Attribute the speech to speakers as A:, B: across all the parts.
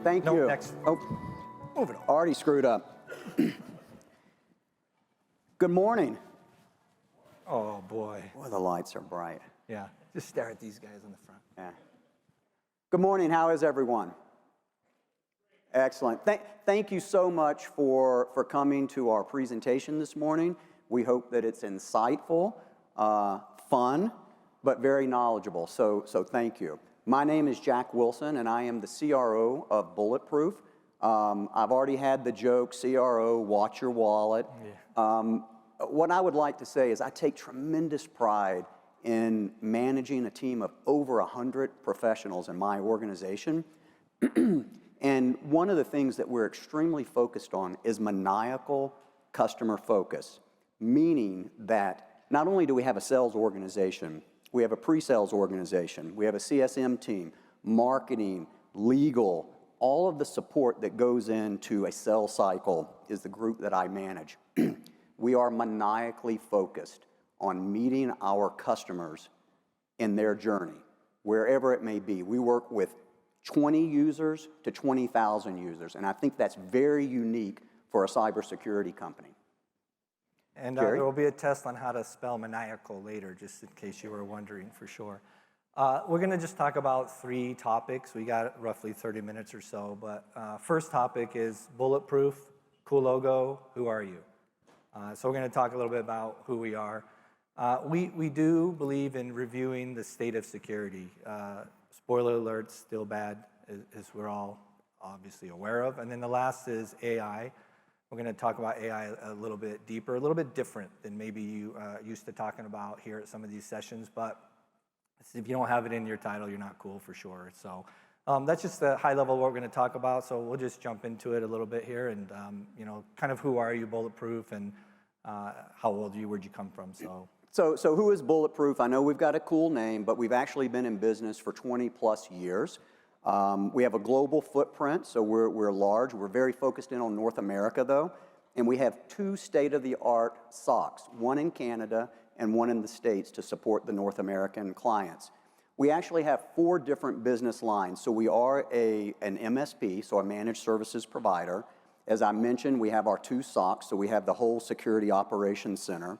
A: Thank
B: No,
A: you.
B: next.
A: Oh,
B: Move it on.
A: already screwed up. Good morning.
B: Oh, boy.
A: Boy, the lights are bright.
B: Yeah, just stare at these guys in the front.
A: Yeah. Good morning. How is everyone? Excellent. Thank you so much for coming to our presentation this morning. We hope that it's insightful, fun, but very knowledgeable. So thank you. My name is Jack Wilson, and I am the CRO of Bulletproof. I've already had the joke, CRO, watch your wallet. Yeah. What I would like to say is I take tremendous pride in managing a team of over 100 professionals in my organization. And one of the things that we're extremely focused on is maniacal customer focus, meaning that not only do we have a sales organization, we have a pre-sales organization, we have a CSM team, marketing, legal, all of the support that goes into a sales cycle is the group that I manage. We are maniacally focused on meeting our customers in their journey, wherever it may be. We work with 20 users to 20,000 users, and I think that's very unique for a cybersecurity company.
B: And there will be a test on how to spell maniacal later, just in case you were wondering for sure. We're going to just talk about 3 topics. We got roughly 30 minutes or so, but first topic is Bulletproof, cool logo, who are you? So we're going to talk a little bit about who we are. We do believe in reviewing the state of security. Spoiler alert, still bad, as we're all obviously aware of. And then the last is AI. We're going to talk about AI a little bit deeper, a little bit different than maybe you used to talking about here at some of these sessions. But if you don't have it in your title, you're not cool for sure. So that's just the high level of what we're going to talk about. So we'll just jump into it a little bit here, and kind of who are you, Bulletproof, and how old are you, where'd you come from?
A: So who is Bulletproof? I know we've got a cool name, but we've actually been in business for 20 plus years. We have a global footprint, so we're large. We're very focused in on North America, though. And we have 2 state-of-the-art SOCs, one in Canada and one in the States to support the North American clients. We actually have 4 different business lines. So we are an MSP, so a managed services provider. As I mentioned, we have our 2 SOCs, so we have the whole Security Operations Center.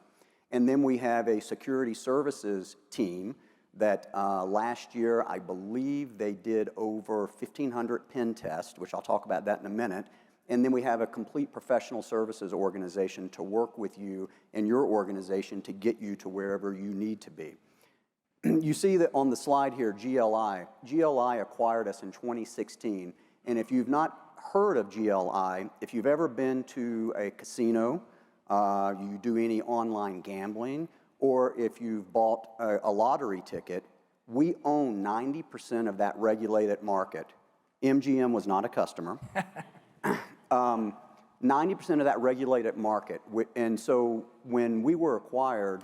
A: And then we have a security services team that last year, I believe they did over 1,500 pen tests, which I'll talk about that in a minute. And then we have a complete professional services organization to work with you and your organization to get you to wherever you need to be. You see that on the slide here, GLI. GLI acquired us in 2016. And if you've not heard of GLI, if you've ever been to a casino, you do any online gambling, or if you've bought a lottery ticket, we own 90% of that regulated market. MGM was not a customer. 90% of that regulated market. And so when we were acquired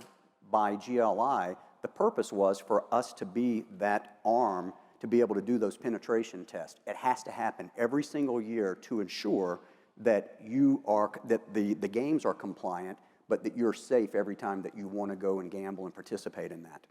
A: by GLI, the purpose was for us to be that arm to be able to do those penetration tests. It has to happen every single year to ensure that the games are compliant, but that you're safe every time that you want to go and gamble and participate in that.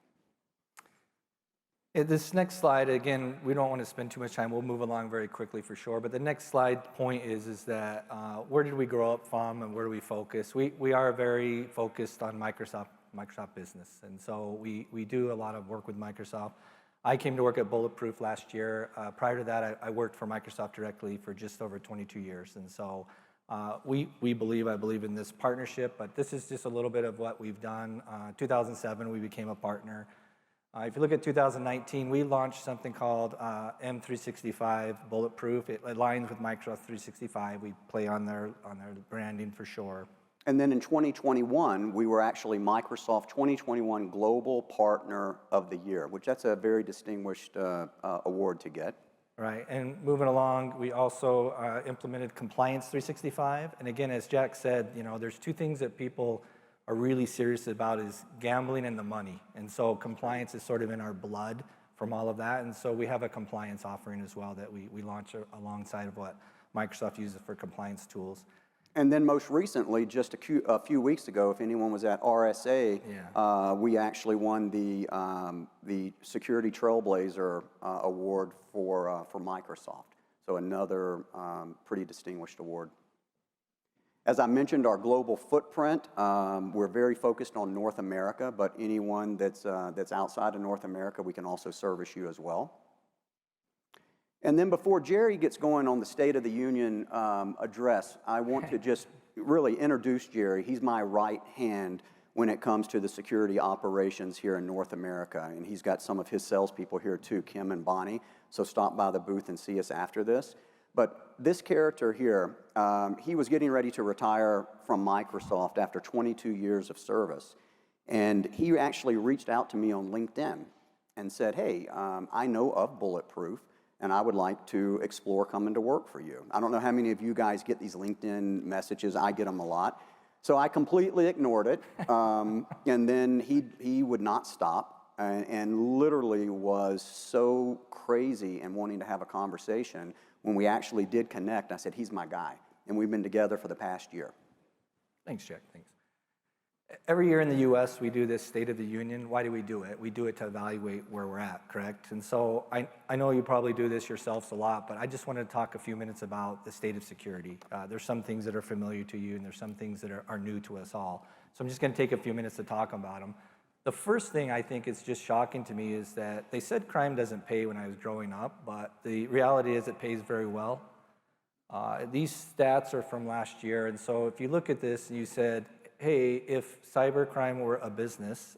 B: This next slide, again, we don't want to spend too much time. We'll move along very quickly for sure. But the next slide point is that where did we grow up from and where do we focus? We are very focused on Microsoft business. And so we do a lot of work with Microsoft. I came to work at Bulletproof last year. Prior to that, I worked for Microsoft directly for just over 22 years. And so I believe in this partnership, but this is just a little bit of what we've done. 2007, we became a partner. If you look at 2019, we launched something called M365 Bulletproof. It aligns with Microsoft 365. We play on their branding for sure.
A: And then in 2021, we were actually Microsoft 2021 Global Partner of the Year, which that's a very distinguished award to get.
B: Right, and moving along, we also implemented Compliance 365. And again, as Jack said, there's 2 things that people are really serious about is gambling and the money. And so compliance is sort of in our blood from all of that. And so we have a compliance offering as well that we launch alongside of what Microsoft uses for compliance tools.
A: And then most recently, just a few weeks ago, if anyone was at RSA, we actually won the Security Trailblazer Award for Microsoft. So another pretty distinguished award. As I mentioned, our global footprint, we're very focused on North America, but anyone that's outside of North America, we can also service you as well. And then before Jerry gets going on the State of the Union address, I want to just really introduce Jerry. He's my right hand when it comes to the security operations here in North America. And he's got some of his salespeople here too, Kim and Bonnie. So stop by the booth and see us after this. But this character here, he was getting ready to retire from Microsoft after 22 years of service. And he actually reached out to me on LinkedIn and said, hey, I know of Bulletproof, and I would like to explore coming to work for you. I don't know how many of you guys get these LinkedIn messages. I get them a lot. So I completely ignored it. And then he would not stop and literally was so crazy and wanting to have a conversation. When we actually did connect, I said, he's my guy. And we've been together for the past year.
B: Thanks, Jack. Thanks. Every year in the U.S., we do this State of the Union. Why do we do it? We do it to evaluate where we're at, correct? And so I know you probably do this yourselves a lot, but I just wanted to talk a few minutes about the state of security. There's some things that are familiar to you, and there's some things that are new to us all. So I'm just going to take a few minutes to talk about them. The first thing I think is just shocking to me is that they said crime doesn't pay when I was growing up, but the reality is it pays very well. These stats are from last year, and so if you look at this and you said, hey, if cybercrime were a business,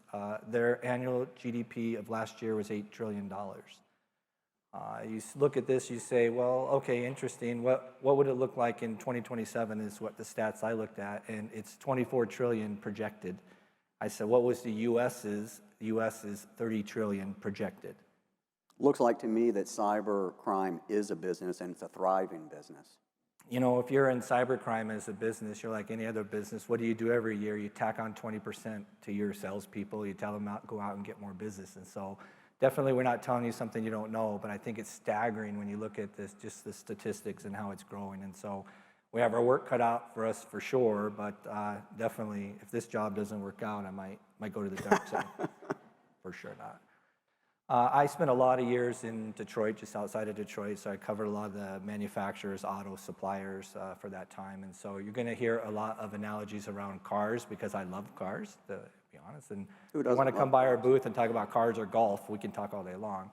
B: their annual GDP of last year was $8 trillion. You look at this, you say, well, okay, interesting. What would it look like in 2027 is what the stats I looked at, and it's 24 trillion projected. I said, what was the U.S.'s? The U.S. is 30 trillion projected.
A: Looks like to me that cybercrime is a business, and it's a thriving business.
B: You know, if you're in cybercrime as a business, you're like any other business. What do you do every year? You tack on 20% to your salespeople. You tell them go out and get more business. And so definitely we're not telling you something you don't know, but I think it's staggering when you look at this, just the statistics and how it's growing. And so we have our work cut out for us for sure, but definitely if this job doesn't work out, I might go to the dark side. For sure not. I spent a lot of years in Detroit, just outside of Detroit, so I covered a lot of the manufacturers, auto suppliers for that time. And so you're going to hear a lot of analogies around cars because I love cars, to be honest. And if you want to come by our booth and talk about cars or golf, we can talk all day long.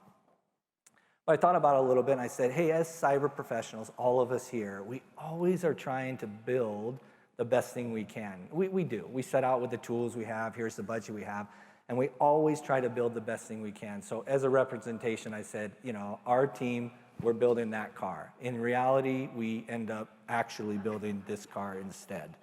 B: But I thought about it a little bit, and I said, hey, as cyber professionals, all of us here, we always are trying to build the best thing we can. We do. We set out with the tools we have. Here's the budget we have. And we always try to build the best thing we can. So as a representation, I said, you know, our team, we're building that car. In reality, we end up actually building this car instead.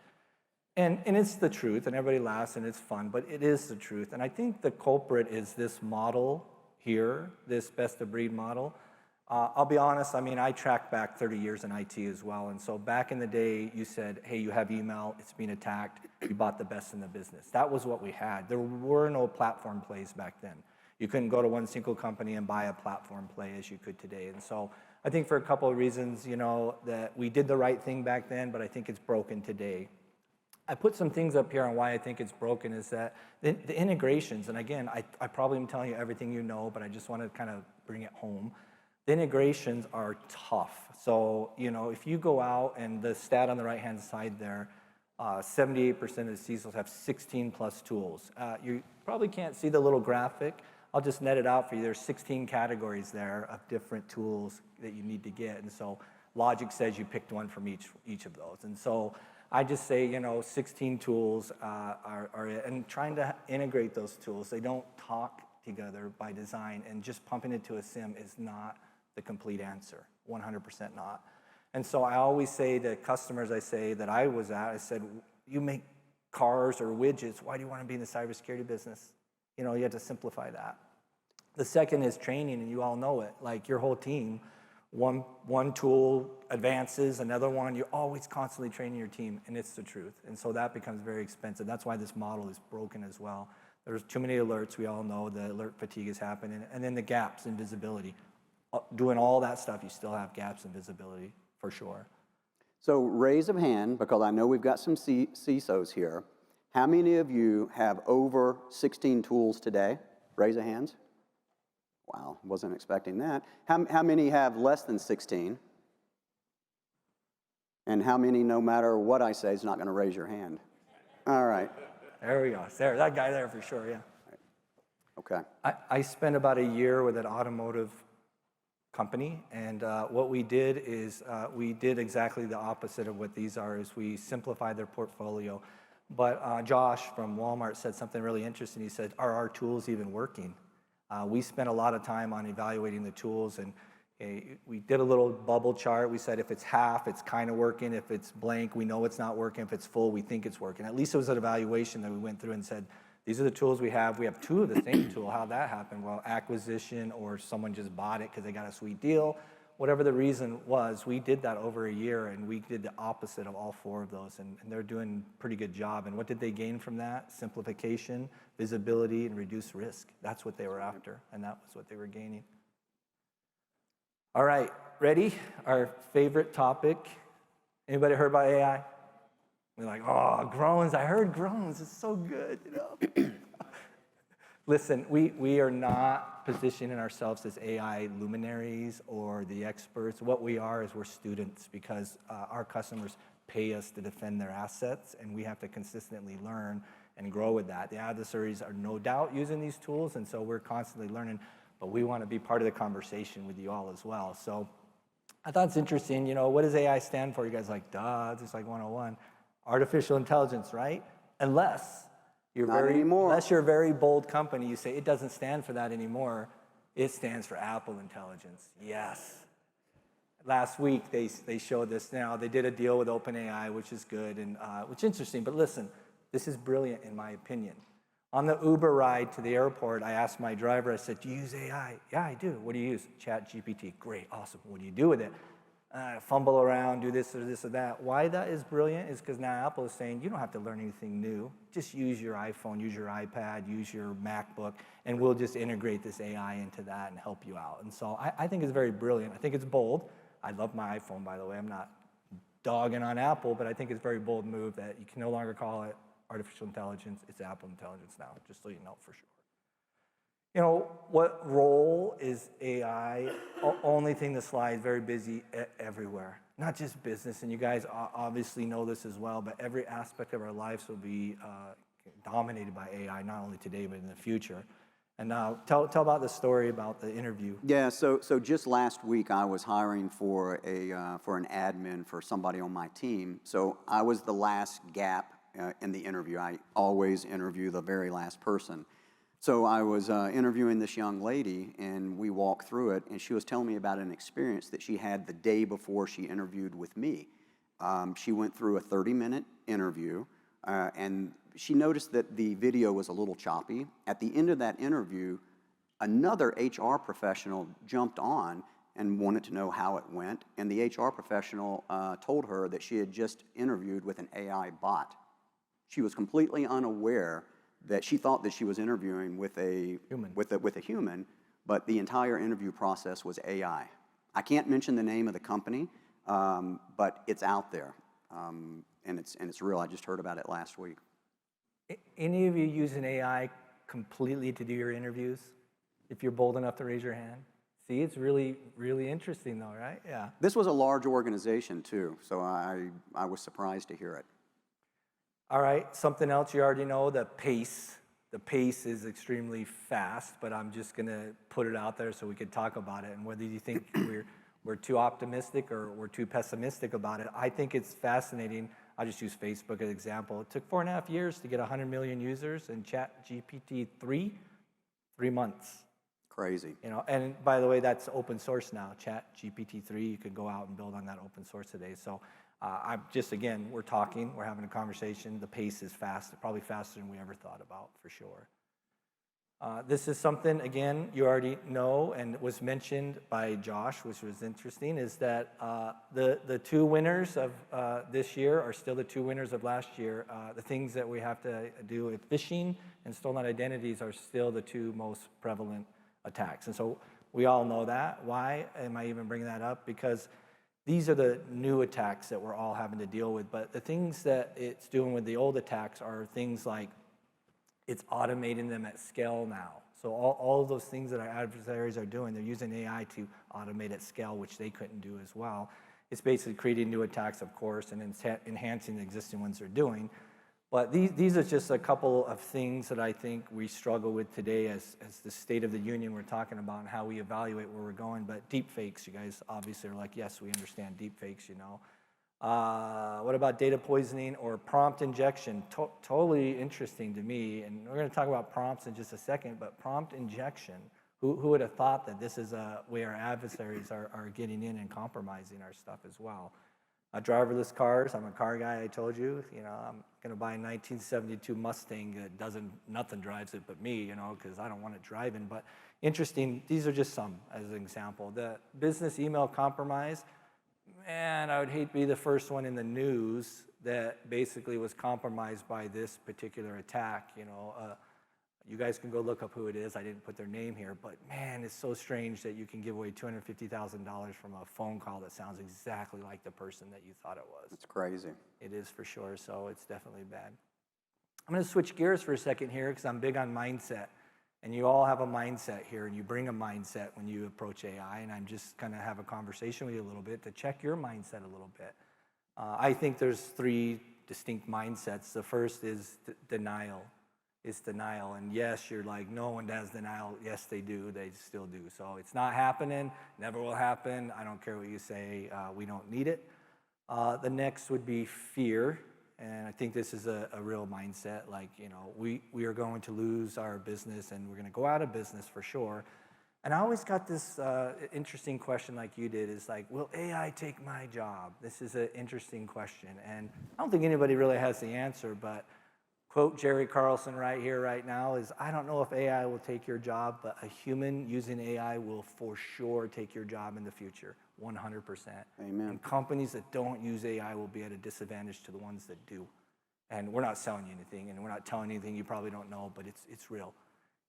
B: And it's the truth, and everybody laughs, and it's fun, but it is the truth. And I think the culprit is this model here, this best-of-breed model. I'll be honest, I mean, I track back 30 years in IT as well. And so back in the day, you said, hey, you have email, it's being attacked, you bought the best in the business. That was what we had. There were no platform plays back then. You couldn't go to one single company and buy a platform play as you could today. And so I think for a couple of reasons, you know, that we did the right thing back then, but I think it's broken today. I put some things up here on why I think it's broken is that the integrations, and again, I probably am telling you everything you know, but I just want to kind of bring it home. The integrations are tough. So, you know, if you go out and the stat on the right-hand side there, 78% of the CISOs have 16 plus tools. You probably can't see the little graphic. I'll just net it out for you. There's 16 categories there of different tools that you need to get. And so logic says you picked one from each of those. And so I just say, you know, 16 tools and trying to integrate those tools. They don't talk together by design, and just pumping it to a SIM is not the complete answer, 100% not. And so I always say to customers I said, you make cars or widgets, why do you want to be in the cybersecurity business? You know, you have to simplify that. The second is training, and you all know it, like your whole team, one tool advances, another one, you're always constantly training your team, and it's the truth. And so that becomes very expensive. That's why this model is broken as well. There's too many alerts, we all know the alert fatigue is happening, and then the gaps in visibility. Doing all that stuff, you still have gaps in visibility, for sure.
A: So raise of hand, because I know we've got some CISOs here. How many of you have over 16 tools today? Raise of hands. Wow, wasn't expecting that. How many have less than 16? And how many, no matter what I say, is not going to raise your hand? All right.
B: There we go. There, that guy there for sure, yeah.
A: Okay.
B: I spent about a year with an automotive company, and what we did is we did exactly the opposite of what these are, is we simplified their portfolio. But Josh from Walmart said something really interesting. He said, are our tools even working? We spent a lot of time on evaluating the tools, and we did a little bubble chart. We said if it's half, it's kind of working. If it's blank, we know it's not working. If it's full, we think it's working. At least it was an evaluation that we went through and said, these are the tools we have. We have two of the same tool. How'd that happen? Well, acquisition, or someone just bought it because they got a sweet deal. Whatever the reason was, we did that over a year, and we did the opposite of all four of those, and they're doing a pretty good job. And what did they gain from that? Simplification, visibility, and reduced risk. That's what they were after, and that was what they were gaining. All right, ready? Our favorite topic. Anybody heard about AI? We're like, oh, groans. I heard groans. It's so good, you know. Listen, we are not positioning ourselves as AI luminaries or the experts. What we are is we're students, because our customers pay us to defend their assets, and we have to consistently learn and grow with that. The adversaries are no doubt using these tools, and so we're constantly learning, but we want to be part of the conversation with you all as well. So I thought it's interesting, you know, what does AI stand for? You guys are like, duh, it's just like 101. Artificial intelligence, right? Unless you're a very bold company, you say it doesn't stand for that anymore. It stands for Apple Intelligence. Yes. Last week they showed this. Now they did a deal with OpenAI, which is good and which is interesting. But listen, this is brilliant in my opinion. On the Uber ride to the airport, I asked my driver. I said, "Do you use AI?" "Yeah, I do." "What do you use?" ChatGPT. "Great, awesome. What do you do with it?" Fumble around, do this or this or that. Why that is brilliant is because now Apple is saying you don't have to learn anything new. Just use your iPhone, use your iPad, use your MacBook, and we'll just integrate this AI into that and help you out. And so I think it's very brilliant. I think it's bold. I love my iPhone, by the way. I'm not dogging on Apple, but I think it's a very bold move that you can no longer call it artificial intelligence. It's Apple Intelligence now, just so you know for sure. You know, what role is AI? Only thing the slide, very busy everywhere. Not just business, and you guys obviously know this as well, but every aspect of our lives will be dominated by AI, not only today, but in the future. And now, tell about the story about the interview.
A: Yeah, so just last week, I was hiring for an admin for somebody on my team. So I was the last gap in the interview. I always interview the very last person. So I was interviewing this young lady, and we walked through it, and she was telling me about an experience that she had the day before she interviewed with me. She went through a 30-minute interview, and she noticed that the video was a little choppy. At the end of that interview, another HR professional jumped on and wanted to know how it went, and the HR professional told her that she had just interviewed with an AI bot. She was completely unaware that she thought that she was interviewing with a human, but the entire interview process was AI. I can't mention the name of the company, but it's out there, and it's real. I just heard about it last week.
B: Any of you using AI completely to do your interviews? If you're bold enough to raise your hand. See, it's really, really interesting though, right? Yeah.
A: This was a large organization too, so I was surprised to hear it.
B: All right, something else you already know, the pace. The pace is extremely fast, but I'm just gonna put it out there so we could talk about it. And whether you think we're too optimistic or we're too pessimistic about it, I think it's fascinating. I'll just use Facebook as an example. It took 4.5 years to get 100 million users, and ChatGPT 3 months.
A: Crazy.
B: You know, and by the way, that's open source now. ChatGPT 3, you can go out and build on that open source today. So I'm just, again, we're talking, we're having a conversation. The pace is fast, probably faster than we ever thought about, for sure. This is something, again, you already know and was mentioned by Josh, which was interesting, is that the two winners of this year are still the two winners of last year. The things that we have to do with phishing and stolen identities are still the two most prevalent attacks. And so we all know that. Why am I even bringing that up? Because these are the new attacks that we're all having to deal with. But the things that it's doing with the old attacks are things like it's automating them at scale now. So all of those things that our adversaries are doing, they're using AI to automate at scale, which they couldn't do as well. It's basically creating new attacks, of course, and enhancing the existing ones they're doing. But these are just a couple of things that I think we struggle with today as the state of the union we're talking about and how we evaluate where we're going. But deep fakes, you guys obviously are like, yes, we understand deep fakes, you know. What about data poisoning or prompt injection? Totally interesting to me. And we're going to talk about prompts in just a second, but prompt injection, who would have thought that this is a way our adversaries are getting in and compromising our stuff as well? Driverless cars, I'm a car guy, I told you. You know, I'm going to buy a 1972 Mustang that nothing drives it but me, you know, because I don't want it driving. But interesting, these are just some as an example. The business email compromise, man, I would hate to be the first one in the news that basically was compromised by this particular attack, you know. You guys can go look up who it is. I didn't put their name here, but man, it's so strange that you can give away $250,000 from a phone call that sounds exactly like the person that you thought it was.
A: It's crazy.
B: It is for sure, so it's definitely bad. I'm gonna switch gears for a second here because I'm big on mindset. And you all have a mindset here, and you bring a mindset when you approach AI, and I'm just gonna have a conversation with you a little bit to check your mindset a little bit. I think there's three distinct mindsets. The first is denial. It's denial. And yes, you're like, no one has denial. Yes, they do. They still do. So it's not happening. Never will happen. I don't care what you say. We don't need it. The next would be fear. And I think this is a real mindset. Like, you know, we are going to lose our business and we're going to go out of business for sure. And I always got this interesting question like you did is like, will AI take my job? This is an interesting question. And I don't think anybody really has the answer, but quote Jerry Carlson right here, right now is, I don't know if AI will take your job, but a human using AI will for sure take your job in the future, 100%.
A: Amen.
B: And companies that don't use AI will be at a disadvantage to the ones that do. And we're not selling you anything, and we're not telling you anything you probably don't know, but it's real.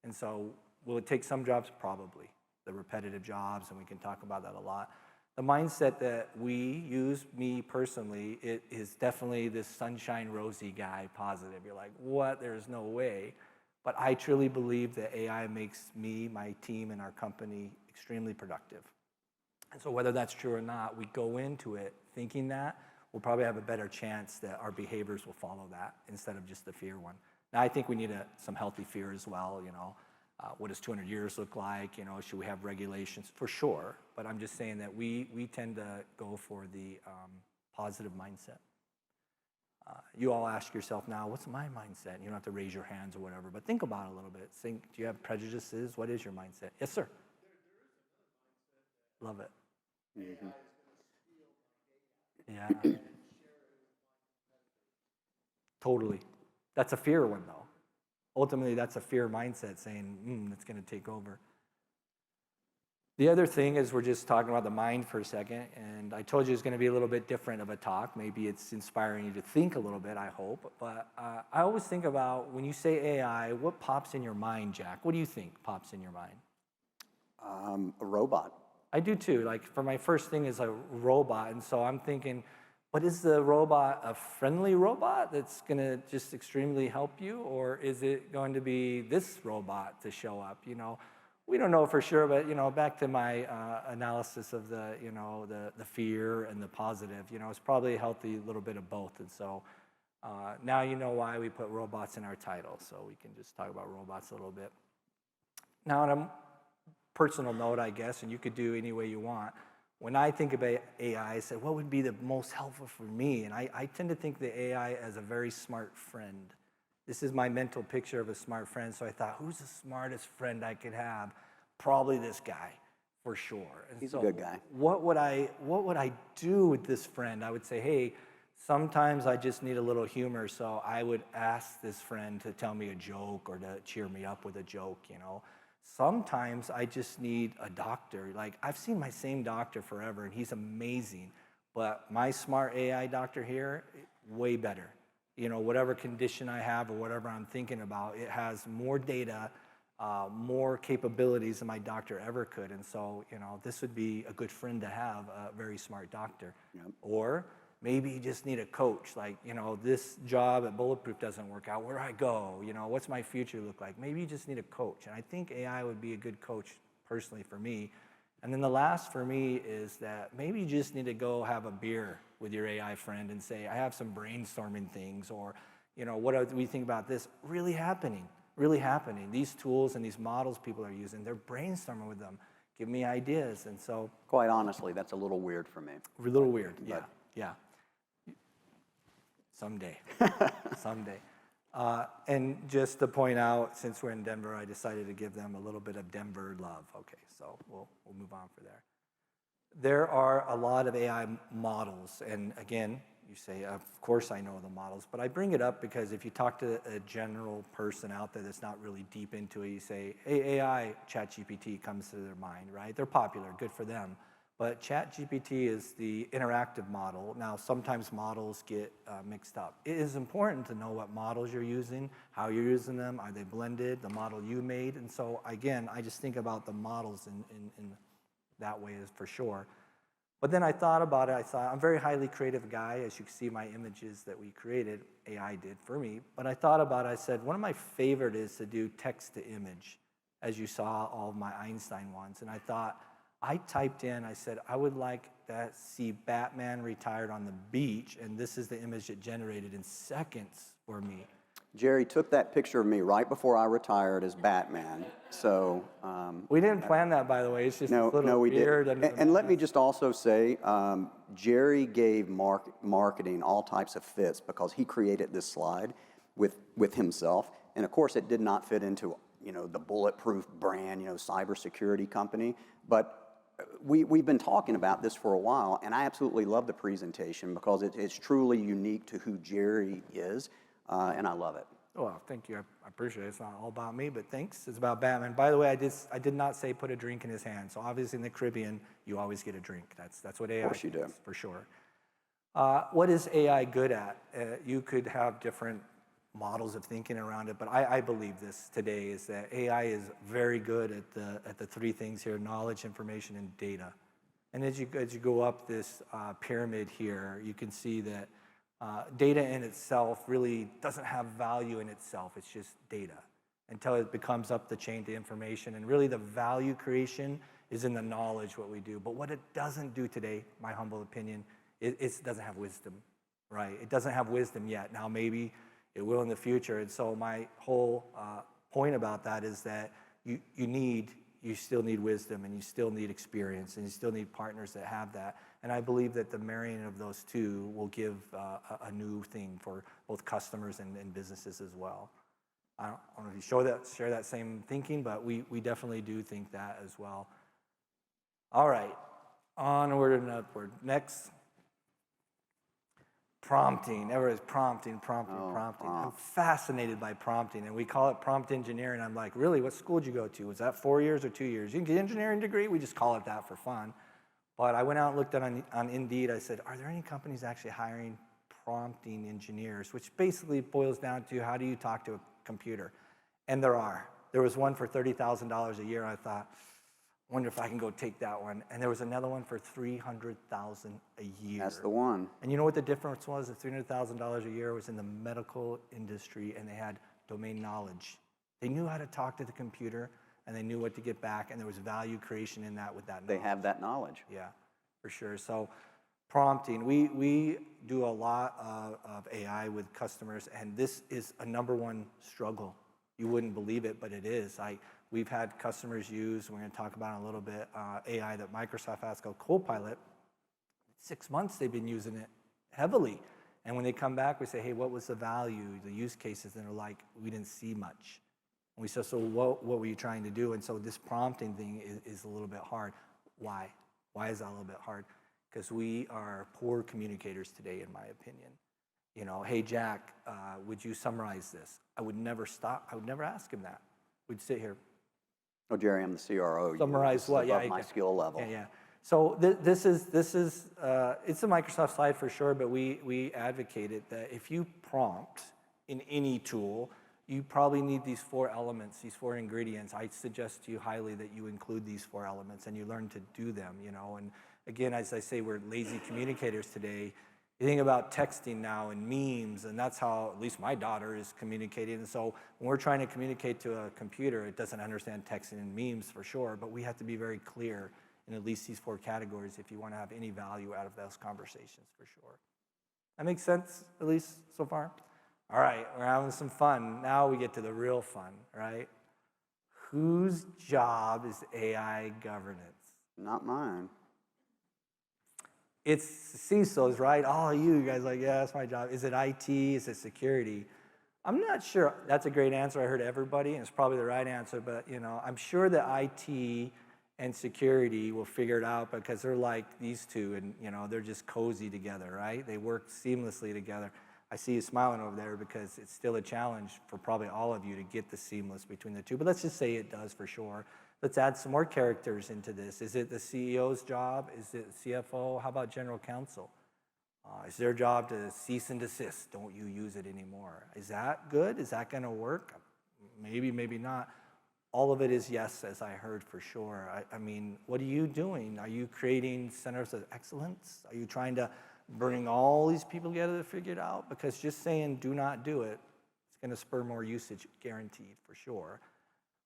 B: And so will it take some jobs? Probably. The repetitive jobs, and we can talk about that a lot. The mindset that we use, me personally, it is definitely this sunshine rosy guy, positive. You're like, what? There's no way. But I truly believe that AI makes me, my team, and our company extremely productive. And so whether that's true or not, we go into it thinking that, we'll probably have a better chance that our behaviors will follow that instead of just the fear one. Now, I think we need some healthy fear as well, you know. What does 200 years look like? You know, should we have regulations? For sure. But I'm just saying that we tend to go for the positive mindset. You all ask yourself now, what's my mindset? And you don't have to raise your hands or whatever, but think about it a little bit. Think, do you have prejudices? What is your mindset? Yes, sir. Love it.
A: Mm-hmm.
B: Yeah. Totally. That's a fear one, though. Ultimately, that's a fear mindset saying, that's going to take over. The other thing is we're just talking about the mind for a second, and I told you it's going to be a little bit different of a talk. Maybe it's inspiring you to think a little bit, I hope. But I always think about when you say AI, what pops in your mind, Jack? What do you think pops in your mind?
A: A robot.
B: I do too. Like for my first thing is a robot, and so I'm thinking, but is the robot a friendly robot that's going to just extremely help you, or is it going to be this robot to show up? You know, we don't know for sure, but you know, back to my analysis of the fear and the positive. You know, it's probably a healthy little bit of both, and so now you know why we put robots in our title, so we can just talk about robots a little bit. Now, on a personal note, I guess, and you could do any way you want. When I think about AI, I say, what would be the most helpful for me? And I tend to think the AI as a very smart friend. This is my mental picture of a smart friend. So I thought, who's the smartest friend I could have? Probably this guy, for sure. And
A: He's
B: so
A: a good guy.
B: What would I do with this friend? I would say, hey, sometimes I just need a little humor. So I would ask this friend to tell me a joke or to cheer me up with a joke, you know. Sometimes I just need a doctor. Like, I've seen my same doctor forever, and he's amazing. But my smart AI doctor here, way better. You know, whatever condition I have or whatever I'm thinking about, it has more data, more capabilities than my doctor ever could. And so, you know, this would be a good friend to have, a very smart doctor.
A: Yep.
B: Or maybe you just need a coach. Like, you know, this job at Bulletproof doesn't work out. Where do I go? You know, what's my future look like? Maybe you just need a coach. And I think AI would be a good coach, personally, for me. And then the last for me is that maybe you just need to go have a beer with your AI friend and say, I have some brainstorming things, or, what do we think about this? Really happening, really happening. These tools and these models people are using, they're brainstorming with them. Give me ideas. And so.
A: Quite honestly, that's a little weird for me.
B: A little weird, yeah, yeah. Someday, someday. And just to point out, since we're in Denver, I decided to give them a little bit of Denver love. Okay, so we'll move on for there. There are a lot of AI models, and again, you say, of course I know the models, but I bring it up because if you talk to a general person out there that's not really deep into it, you say, hey, AI, ChatGPT comes to their mind, right? They're popular, good for them. But ChatGPT is the interactive model. Now, sometimes models get mixed up. It is important to know what models you're using, how you're using them, are they blended, the model you made. And so, again, I just think about the models in that way for sure. But then I thought about it. I thought, I'm a very highly creative guy. As you can see, my images that we created, AI did for me. But I thought about it. I said, one of my favorite is to do text to image, as you saw all of my Einstein ones. And I thought, I typed in, I said, I would like to see Batman retired on the beach, and this is the image it generated in seconds for me.
A: Jerry took that picture of me right before I retired as Batman, so.
B: We didn't plan that, by the way. It's just a little weird.
A: And let me just also say, Jerry gave marketing all types of fits because he created this slide with himself, and of course it did not fit into the bulletproof brand, cybersecurity company, but we've been talking about this for a while, and I absolutely love the presentation because it's truly unique to who Jerry is, and I love it.
B: Well, thank you. I appreciate it. It's not all about me, but thanks. It's about Batman. By the way, I did not say put a drink in his hand. So obviously in the Caribbean, you always get a drink. That's what AI is. Of course you do. For sure. What is AI good at? You could have different models of thinking around it, but I believe this today is that AI is very good at the three things here: knowledge, information, and data. And as you go up this pyramid here, you can see that data in itself really doesn't have value in itself. It's just data until it becomes up the chain to information. And really the value creation is in the knowledge, what we do. But what it doesn't do today, my humble opinion, it doesn't have wisdom, right? It doesn't have wisdom yet. Now maybe it will in the future. And so my whole point about that is that you still need wisdom, and you still need experience, and you still need partners that have that. And I believe that the marrying of those two will give a new thing for both customers and businesses as well. I don't know if you share that same thinking, but we definitely do think that as well. All right, onward and upward. Next. Prompting. Everybody's prompting. I'm fascinated by prompting, and we call it prompt engineering. I'm like, really, what school did you go to? Was that 4 years or 2 years? You can get an engineering degree? We just call it that for fun. But I went out and looked at on Indeed. I said, are there any companies actually hiring prompting engineers? Which basically boils down to, how do you talk to a computer? And there are. There was one for $30,000 a year. I thought, I wonder if I can go take that one. And there was another one for $300,000 a year.
A: That's the one.
B: And you know what the difference was? The $300,000 a year was in the medical industry, and they had domain knowledge. They knew how to talk to the computer, and they knew what to get back, and there was value creation in that with that knowledge.
A: They have that knowledge.
B: Yeah, for sure. So prompting, we do a lot of AI with customers, and this is a #1 struggle. You wouldn't believe it, but it is. We've had customers use, we're going to talk about in a little bit, AI that Microsoft has called Copilot. 6 months they've been using it heavily. And when they come back, we say, hey, what was the value, the use cases? And they're like, we didn't see much. And we said, so what were you trying to do? And so this prompting thing is a little bit hard. Why? Why is that a little bit hard? Because we are poor communicators today, in my opinion. Hey, Jack, would you summarize this? I would never ask him that. We'd sit here.
A: Oh, Jerry, I'm the CRO.
B: Summarize what?
A: Above my skill level.
B: Yeah. So this is it's a Microsoft slide for sure, but we advocated that if you prompt in any tool, you probably need these 4 elements, these 4 ingredients. I suggest to you highly that you include these 4 elements and you learn to do them. And again, as I say, we're lazy communicators today. You think about texting now and memes, and that's how at least my daughter is communicating. And so when we're trying to communicate to a computer, it doesn't understand texting and memes for sure, but we have to be very clear in at least these 4 categories if you want to have any value out of those conversations for sure. That makes sense, at least so far? All right, we're having some fun. Now we get to the real fun, right? Whose job is AI governance?
A: Not mine.
B: It's CISO's, right? All you guys are like, yeah, that's my job. Is it IT? Is it security? I'm not sure. That's a great answer. I heard everybody, and it's probably the right answer. But I'm sure that IT and security will figure it out because they're like these two, and they're just cozy together, right? They work seamlessly together. I see you smiling over there because it's still a challenge for probably all of you to get the seamless between the two. But let's just say it does for sure. Let's add some more characters into this. Is it the CEO's job? Is it CFO? How about general counsel? Is their job to cease and desist? Don't you use it anymore? Is that good? Is that going to work? Maybe, maybe not. All of it is yes, as I heard for sure. I mean, what are you doing? Are you creating centers of excellence? Are you trying to bring all these people together to figure it out? Because just saying do not do it, it's going to spur more usage, guaranteed for sure.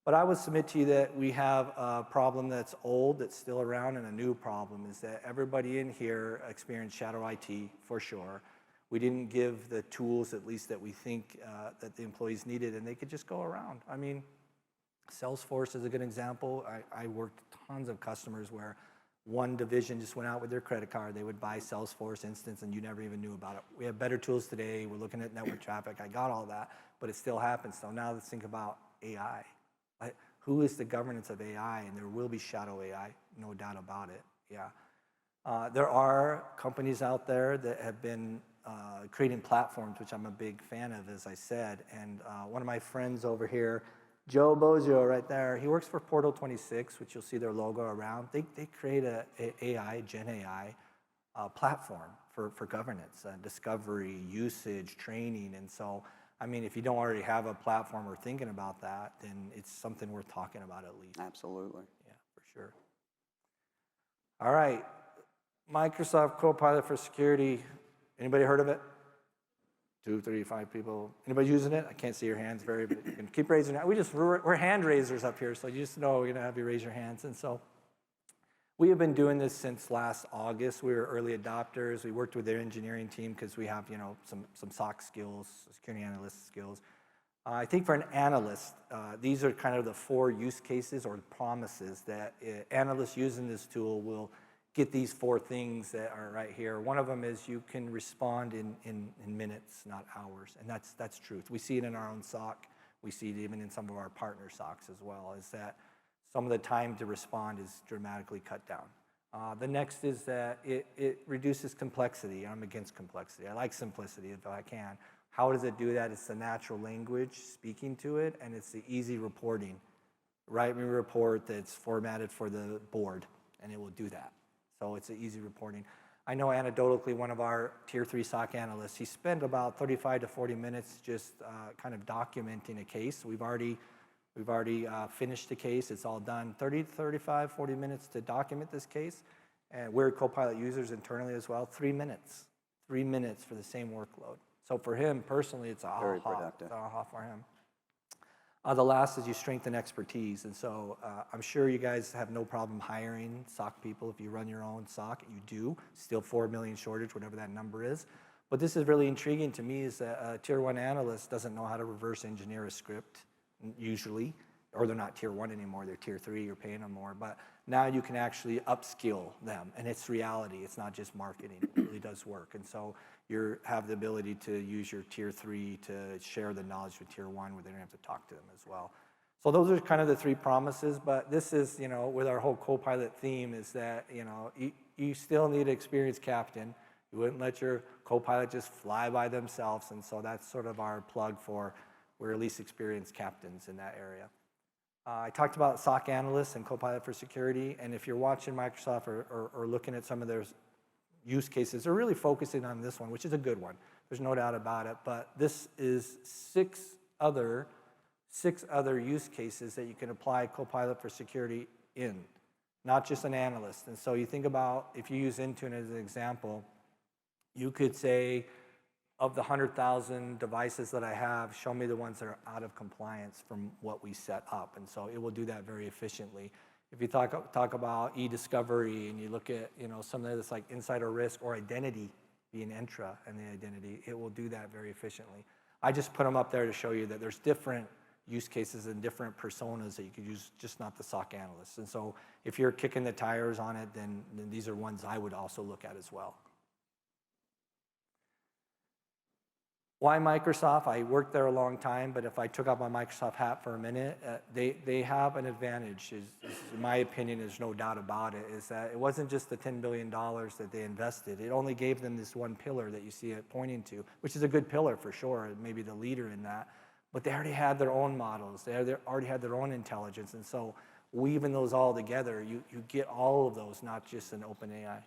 B: But I would submit to you that we have a problem that's old, that's still around, and a new problem is that everybody in here experienced shadow IT for sure. We didn't give the tools, at least that we think that the employees needed, and they could just go around. I mean, Salesforce is a good example. I worked tons of customers where one division just went out with their credit card. They would buy Salesforce instance, and you never even knew about it. We have better tools today. We're looking at network traffic. I got all that, but it still happens. So now let's think about AI. Who is the governance of AI? And there will be shadow AI, no doubt about it. Yeah. There are companies out there that have been creating platforms, which I'm a big fan of, as I said. And one of my friends over here, Joe Bozio right there, he works for Portal 26, which you'll see their logo around. They create a AI, Gen AI platform for governance, discovery, usage, training. And so, I mean, if you don't already have a platform or thinking about that, then it's something worth talking about at least.
A: Absolutely.
B: Yeah, for sure. All right, Microsoft Copilot for Security. Anybody heard of it? 2, 3, 5 people. Anybody using it? I can't see your hands very, but you can keep raising it. We're hand raisers up here, so you just know we're gonna have you raise your hands. And so we have been doing this since last August. We were early adopters. We worked with their engineering team because we have, some SOC skills, security analyst skills. I think for an analyst, these are kind of the 4 use cases or promises that analysts using this tool will get these 4 things that are right here. One of them is you can respond in minutes, not hours, and that's truth. We see it in our own SOC. We see it even in some of our partner SOCs as well, is that some of the time to respond is dramatically cut down. The next is that it reduces complexity. I'm against complexity. I like simplicity if I can. How does it do that? It's the natural language speaking to it, and it's the easy reporting. Write me a report that's formatted for the board, and it will do that. So it's an easy reporting. I know anecdotally one of our tier 3 SOC analysts, he spent about 35 to 40 minutes just kind of documenting a case. We've already finished the case. It's all done. 30 to 35, 40 minutes to document this case. And we're Copilot users internally as well. 3 minutes. 3 minutes for the same workload. So for him personally, it's a
A: Very
B: aha.
A: productive.
B: It's a aha for him. The last is you strengthen expertise. And so I'm sure you guys have no problem hiring SOC people if you run your own SOC. You do. Still 4 million shortage, whatever that number is. But this is really intriguing to me is that a tier 1 analyst doesn't know how to reverse engineer a script usually, or they're not tier 1 anymore, they're tier 3, you're paying them more. But now you can actually upskill them, and it's reality. It's not just marketing. It really does work. And so you have the ability to use your tier 3 to share the knowledge with tier 1 where they don't have to talk to them as well. So those are kind of the 3 promises, but this is, with our whole Copilot theme is that, you still need an experienced captain. You wouldn't let your Copilot just fly by themselves, and so that's sort of our plug for we're at least experienced captains in that area. I talked about SOC analysts and Copilot for Security, and if you're watching Microsoft or looking at some of their use cases, they're really focusing on this one, which is a good one. There's no doubt about it, but this is 6 other use cases that you can apply Copilot for Security in, not just an analyst. And so you think about, if you use Intune as an example, you could say, of the 100,000 devices that I have, show me the ones that are out of compliance from what we set up. And so it will do that very efficiently. If you talk about e-discovery and you look at, some of this like insider risk or identity being Entra and the identity, it will do that very efficiently. I just put them up there to show you that there's different use cases and different personas that you could use, just not the SOC analysts. And so if you're kicking the tires on it, then these are ones I would also look at as well. Why Microsoft? I worked there a long time, but if I took off my Microsoft hat for a minute, they have an advantage, in my opinion, there's no doubt about it, is that it wasn't just the $10 billion that they invested. It only gave them this one pillar that you see it pointing to, which is a good pillar for sure, maybe the leader in that. But they already had their own models. They already had their own intelligence. And so weaving those all together, you get all of those, not just an OpenAI.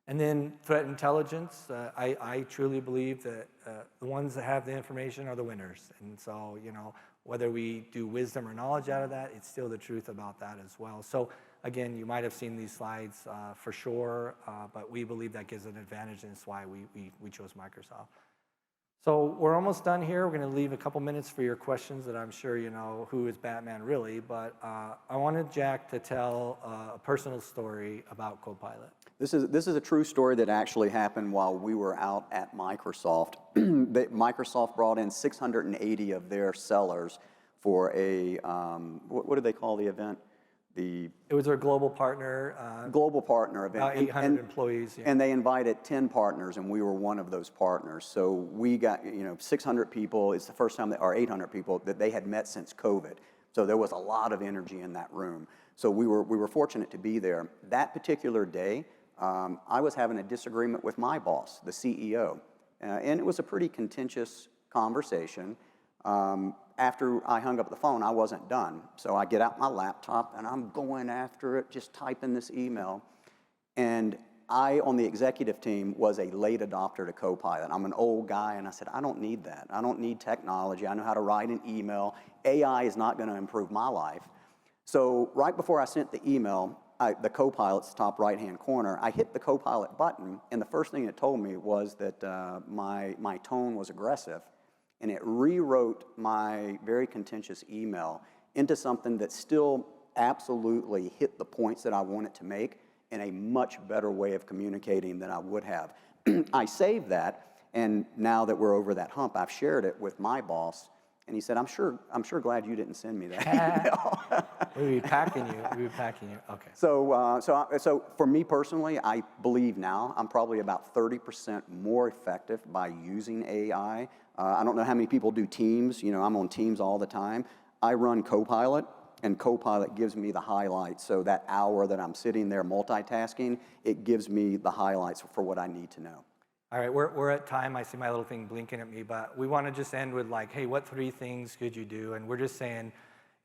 B: And then threat intelligence, I truly believe that the ones that have the information are the winners. And so, whether we do wisdom or knowledge out of that, it's still the truth about that as well. So again, you might have seen these slides for sure, but we believe that gives an advantage, and it's why we chose Microsoft. So we're almost done here. We're going to leave a couple minutes for your questions that I'm sure you know who is Batman really, but I wanted Jack to tell a personal story about Copilot.
A: This is a true story that actually happened while we were out at Microsoft. Microsoft brought in 680 of their sellers for a, what do they call the event? It
B: was our global partner.
A: Global partner event.
B: About 800 employees. Yeah.
A: And they invited 10 partners, and we were one of those partners. So we got 600 people. It's the first time or 800 people that they had met since COVID. So there was a lot of energy in that room. So we were fortunate to be there. That particular day, I was having a disagreement with my boss, the CEO, and it was a pretty contentious conversation. After I hung up the phone, I wasn't done. So I get out my laptop, and I'm going after it, just typing this email. And I, on the executive team, was a late adopter to Copilot. I'm an old guy, and I said, I don't need that. I don't need technology. I know how to write an email. AI is not going to improve my life. So right before I sent the email, the Copilot's top right-hand corner, I hit the Copilot button, and the first thing it told me was that my tone was aggressive. And it rewrote my very contentious email into something that still absolutely hit the points that I wanted to make in a much better way of communicating than I would have. I saved that, and now that we're over that hump, I've shared it with my boss, and he said, I'm sure glad you didn't send me that email.
B: We'll be packing you. Okay.
A: So for me personally, I believe now I'm probably about 30% more effective by using AI. I don't know how many people do Teams. I'm on Teams all the time. I run Copilot, and Copilot gives me the highlights. So that hour that I'm sitting there multitasking, it gives me the highlights for what I need to know.
B: All right, we're at time. I see my little thing blinking at me, but we want to just end with like, hey, what 3 things could you do? And we're just saying,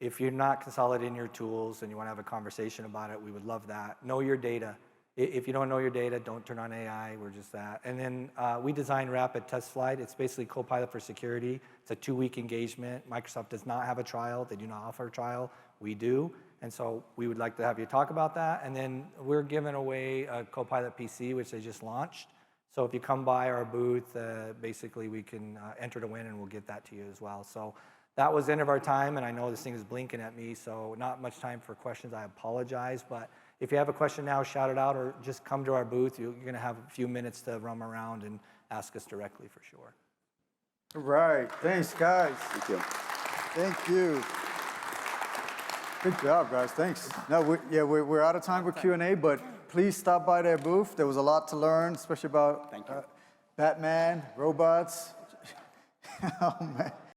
B: if you're not consolidating your tools and you want to have a conversation about it, we would love that. Know your data. If you don't know your data, don't turn on AI. We're just that. And then we designed Rapid Test Flight. It's basically Copilot for security. It's a 2-week engagement. Microsoft does not have a trial. They do not offer a trial. We do. And so we would like to have you talk about that. And then we're giving away a Copilot PC, which they just launched. So if you come by our booth, basically we can enter to win, and we'll get that to you as well. So that was the end of our time, and I know this thing is blinking at me, so not much time for questions. I apologize, but if you have a question now, shout it out, or just come to our booth. You're going to have a few minutes to roam around and ask us directly for sure.
C: All right. Thanks, guys.
A: Thank you.
C: Thank you. Good job, guys. Thanks. Now, we're out of time for Q&A, but please stop by their booth. There was a lot to learn, especially about Batman, robots. Oh, man.